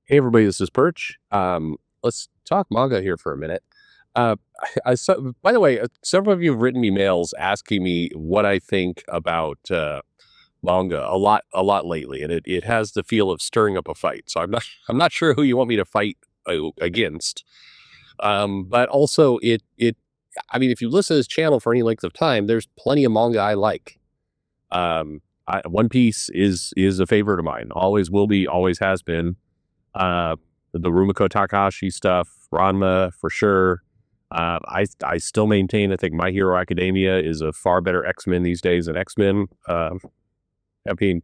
Hey everybody, this is Perch. Let's talk manga here for a minute. Uh, by the way, several of you have written me mails asking me what I think about manga a lot lately, and it has the feel of stirring up a fight. So I'm not sure who you want me to fight against. But also I mean, if you listen to this channel for any length of time, there's plenty of manga I like. One Piece is a favorite of mine. Always will be, always has been. Uh, the Rumiko Takahashi stuff, Ranma for sure. I still maintain I think My Hero Academia is a far better X-Men these days than X-Men. I mean,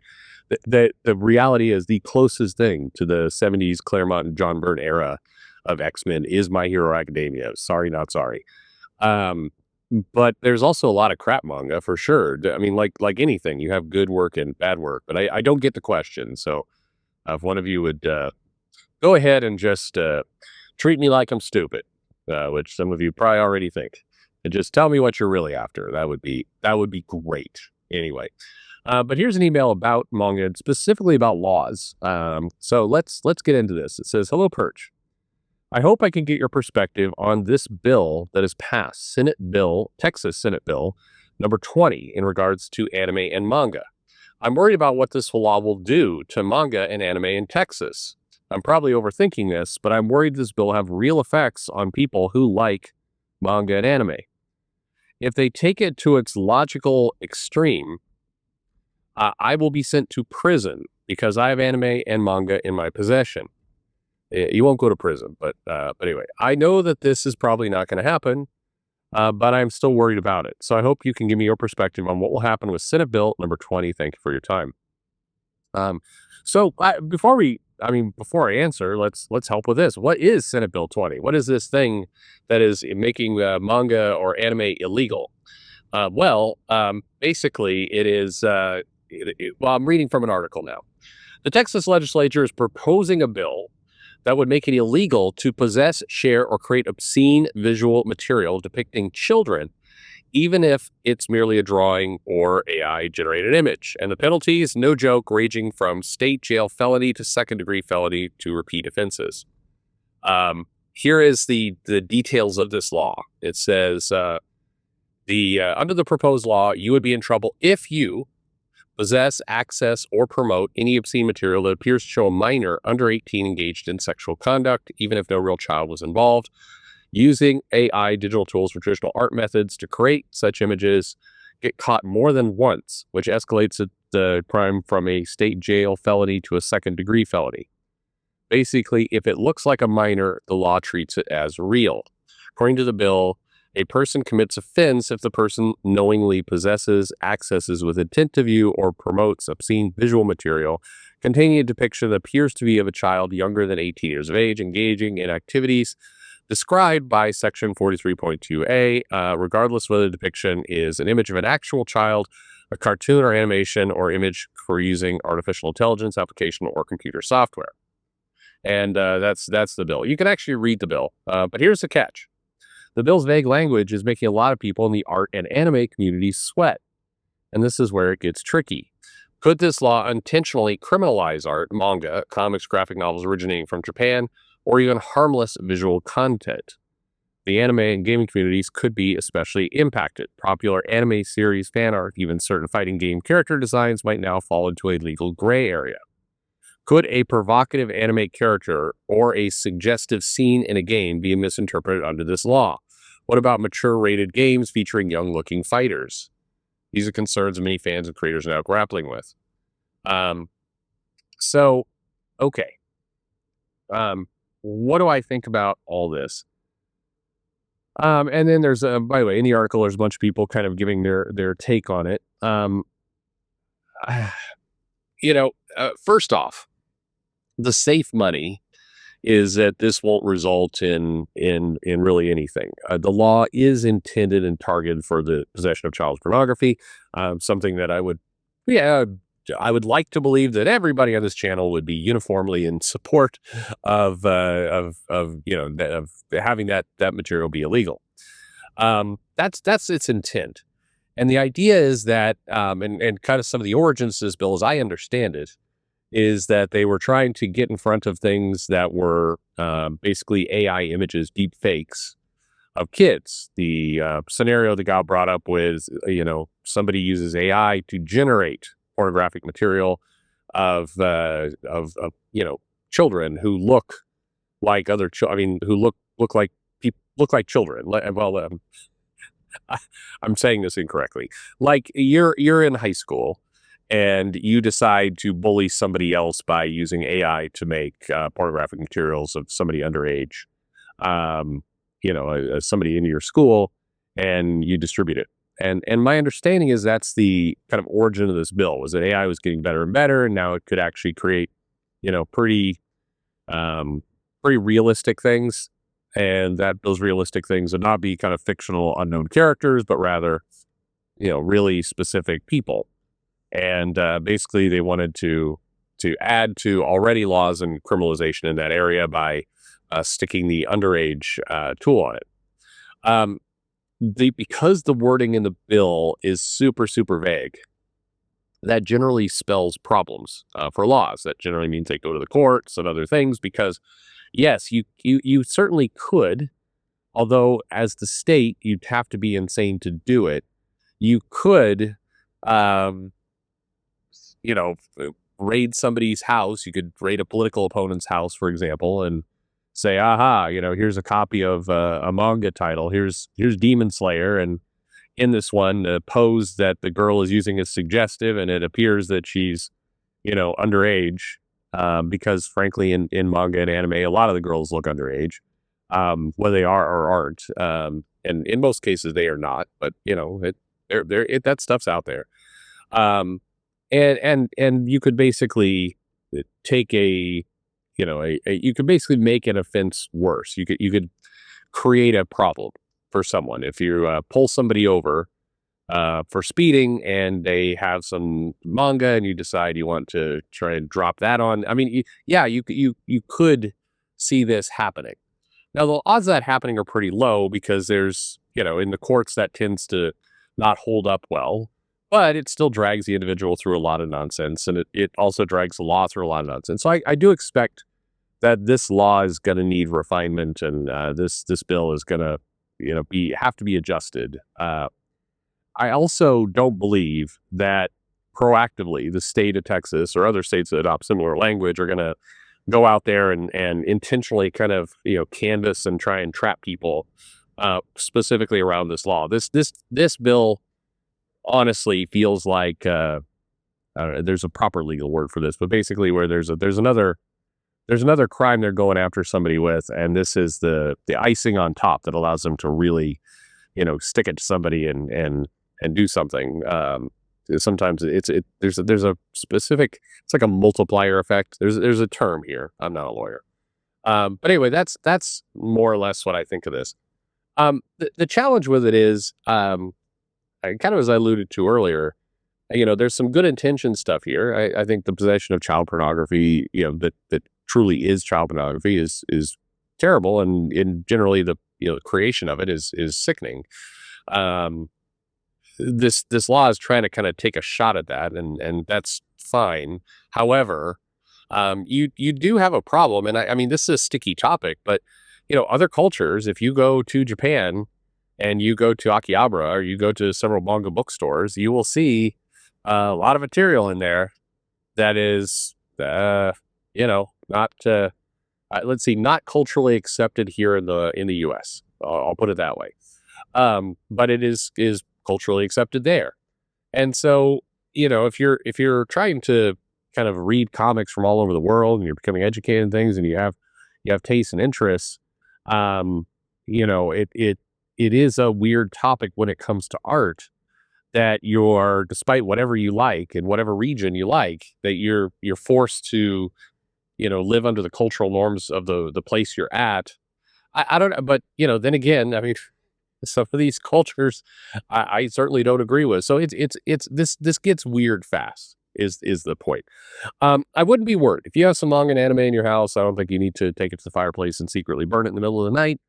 the reality is the closest thing to the 70s Claremont and John Byrne era of X-Men is My Hero Academia. Sorry, not sorry. Um, but there's also a lot of crap manga for sure. I mean, like anything, you have good work and bad work. But I don't get the question. So if one of you would go ahead and just treat me like I'm stupid, which some of you probably already think, and just tell me what you're really after. That would be great. Anyway, but here's an email about manga, and specifically about laws. So let's get into this. It says, "Hello, Perch. I hope I can get your perspective on this bill that has passed, Texas Senate Bill number 20, in regards to anime and manga. I'm worried about what this law will do to manga and anime in Texas. I'm probably overthinking this, but I'm worried this bill will have real effects on people who like manga and anime. If they take it to its logical extreme, I will be sent to prison because I have anime and manga in my possession. You won't go to prison, but anyway, I know that this is probably not going to happen, but I'm still worried about it. So I hope you can give me your perspective on what will happen with Senate Bill number 20. Thank you for your time." Before I answer, let's help with this. What is Senate Bill 20? What is this thing that is making manga or anime illegal? Basically, it is. Well, I'm reading from an article now. The Texas legislature is proposing a bill that would make it illegal to possess, share, or create obscene visual material depicting children, even if it's merely a drawing or AI-generated image. And the penalties, no joke, ranging from state jail felony to second-degree felony to repeat offenses. Here is the details of this law. It says, under the proposed law, you would be in trouble if you possess, access, or promote any obscene material that appears to show a minor under 18 engaged in sexual conduct, even if no real child was involved, using AI digital tools or traditional art methods to create such images, get caught more than once, which escalates the crime from a state jail felony to a second-degree felony. Basically, if it looks like a minor, the law treats it as real. According to the bill, a person commits offense if the person knowingly possesses, accesses with intent to view, or promotes obscene visual material containing a depiction that appears to be of a child younger than 18 years of age, engaging in activities described by Section 43.2a, regardless whether the depiction is an image of an actual child, a cartoon or animation, or image for using artificial intelligence application or computer software. And that's the bill. You can actually read the bill, but here's the catch. The bill's vague language is making a lot of people in the art and anime communities sweat. And this is where it gets tricky. Could this law intentionally criminalize art, manga, comics, graphic novels originating from Japan, or even harmless visual content? The anime and gaming communities could be especially impacted. Popular anime series, fan art, even certain fighting game character designs might now fall into a legal gray area. Could a provocative anime character or a suggestive scene in a game be misinterpreted under this law? What about mature-rated games featuring young-looking fighters? These are concerns many fans and creators are now grappling with. Okay. What do I think about all this? And then there's, by the way, in the article, there's a bunch of people kind of giving their take on it. First off, the safe money is that this won't result in really anything. The law is intended and targeted for the possession of child pornography, something that I would like to believe that everybody on this channel would be uniformly in support of having that material be illegal. That's its intent. And the idea is that, and kind of some of the origins of this bill, as I understand it, is that they were trying to get in front of things that were basically AI images, deep fakes of kids. The scenario that got brought up was, somebody uses AI to generate pornographic material of children who look like other children. I mean, who look like people look like children. Well, I'm saying this incorrectly. Like you're in high school and you decide to bully somebody else by using AI to make pornographic materials of somebody underage, somebody in your school, and you distribute it. And my understanding is that's the kind of origin of this bill, was that AI was getting better and better, and now it could actually create, pretty um, pretty realistic things, and that those realistic things would not be kind of fictional unknown characters, but rather, really specific people. And basically, they wanted to add to already laws and criminalization in that area by sticking the underage tool on it. Because the wording in the bill is super super vague, that generally spells problems for laws. That generally means they go to the courts and other things. Because yes, you certainly could, although as the state you'd have to be insane to do it. You could, um, you know, raid somebody's house. You could raid a political opponent's house, for example, and say, "Aha, here's a copy of a manga title. Here's Demon Slayer, and in this one, the pose that the girl is using is suggestive, and it appears that she's, underage, because frankly, in manga and anime, a lot of the girls look underage, whether they are or aren't, and in most cases they are not. But that stuff's out there, um, and you could basically take you could basically make an offense worse. You could create a problem for someone if you pull somebody over for speeding and they have some manga and you decide you want to try and drop that on. I mean, you could see this happening. Now, the odds of that happening are pretty low because there's, in the courts that tends to not hold up well, but it still drags the individual through a lot of nonsense, and it also drags the law through a lot of nonsense. So I do expect that this law is going to need refinement, and this bill is going to, have to be adjusted. I also don't believe that proactively the state of Texas or other states that adopt similar language are going to go out there and intentionally kind of canvass and try and trap people specifically around this law. This bill honestly feels like there's a proper legal word for this, but basically where there's another crime they're going after somebody with, and this is the icing on top that allows them to really stick it to somebody and do something. Sometimes there's a specific, it's like a multiplier effect. There's a term here. I'm not a lawyer. But anyway, that's more or less what I think of this. The challenge with it is, kind of as I alluded to earlier, there's some good intention stuff here. I think the possession of child pornography, that truly is child pornography is terrible. And generally the, creation of it is sickening. This law is trying to kind of take a shot at that, and that's fine. However, you do have a problem, and I mean, this is a sticky topic, but other cultures, if you go to Japan and you go to Akihabara or you go to several manga bookstores, you will see a lot of material in there that is, not let's see, not culturally accepted here in the U.S. I'll put it that way. But it is culturally accepted there. And so, if you're trying to kind of read comics from all over the world and you're becoming educated in things and you have tastes and interests, it is a weird topic when it comes to art, that despite whatever you like in whatever region you like, that you're forced to, live under the cultural norms of the place you're at. I don't know, but then again, I mean, some of these cultures I certainly don't agree with. So it's this gets weird fast is the point. I wouldn't be worried if you have some manga and anime in your house. I don't think you need to take it to the fireplace and secretly burn it in the middle of the night.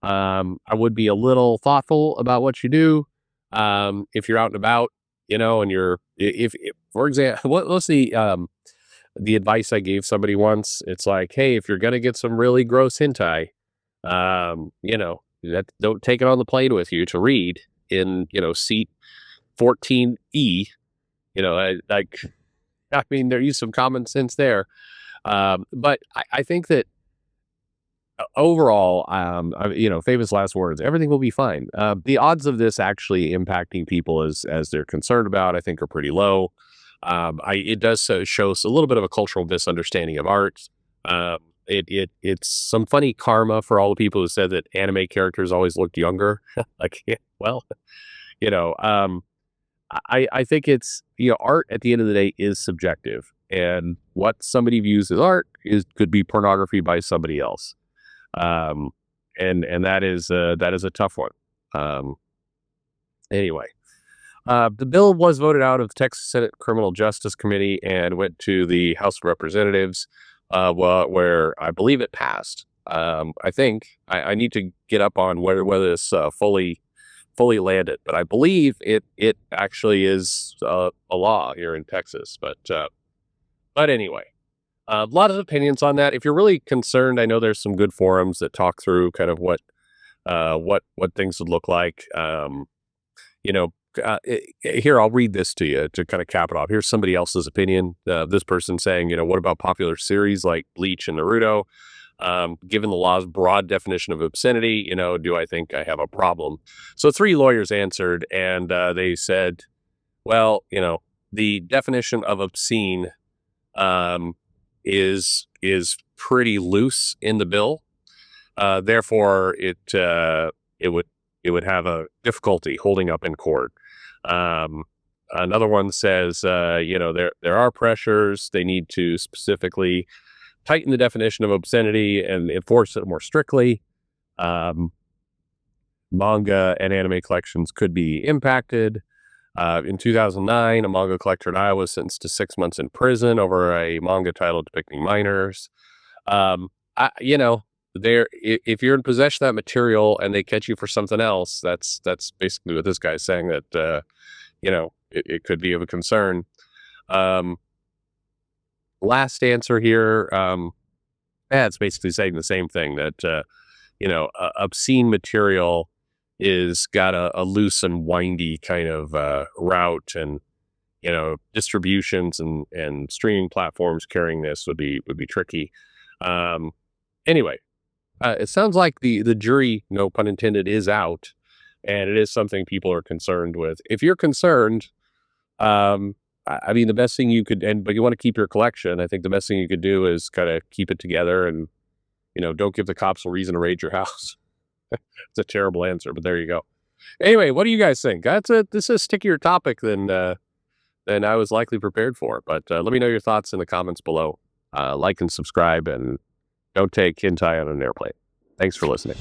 I would be a little thoughtful about what you do. If you're out and about, and if for example, let's see, the advice I gave somebody once. It's like, hey, if you're gonna get some really gross hentai, don't take it on the plane with you to read in seat 14E. I mean, there is some common sense there. But I think that overall, famous last words, everything will be fine. The odds of this actually impacting people as they're concerned about, I think, are pretty low. It does show a little bit of a cultural misunderstanding of art. It's some funny karma for all the people who said that anime characters always looked younger. Like, yeah, well, you know, um, I think it's art at the end of the day is subjective, and what somebody views as art could be pornography by somebody else. Um, and that is a tough one. Um, anyway, the bill was voted out of the Texas Senate Criminal Justice Committee and went to the House of Representatives, where I believe it passed. I think I need to get up on whether this fully landed, but I believe it actually is a law here in Texas. But anyway, a lot of opinions on that. If you're really concerned, I know there's some good forums that talk through kind of what things would look like. You know, Here, I'll read this to you to kind of cap it off. Here's somebody else's opinion. This person saying, what about popular series like Bleach and Naruto? Given the law's broad definition of obscenity, do I think I have a problem? So 3 lawyers answered, and they said, well, the definition of obscene um, is pretty loose in the bill. Therefore, it would have a difficulty holding up in court. Another one says, there are pressures. They need to specifically tighten the definition of obscenity and enforce it more strictly. Manga and anime collections could be impacted. In 2009, a manga collector in Iowa was sentenced to 6 months in prison over a manga title depicting minors. If you're in possession of that material and they catch you for something else, that's basically what this guy's saying, that it could be of a concern. Last answer here, it's basically saying the same thing, that obscene material is got a loose and windy kind of route, and distributions and streaming platforms carrying this would be tricky. Anyway, it sounds like the jury, no pun intended, is out, and it is something people are concerned with. If you're concerned, I mean, the best thing you could, but you want to keep your collection, I think the best thing you could do is kind of keep it together, and don't give the cops a reason to raid your house. It's a terrible answer, but there you go. Anyway, what do you guys think? This is a stickier topic than I was likely prepared for, but let me know your thoughts in the comments below. Like and subscribe, and don't take hentai on an airplane. Thanks for listening.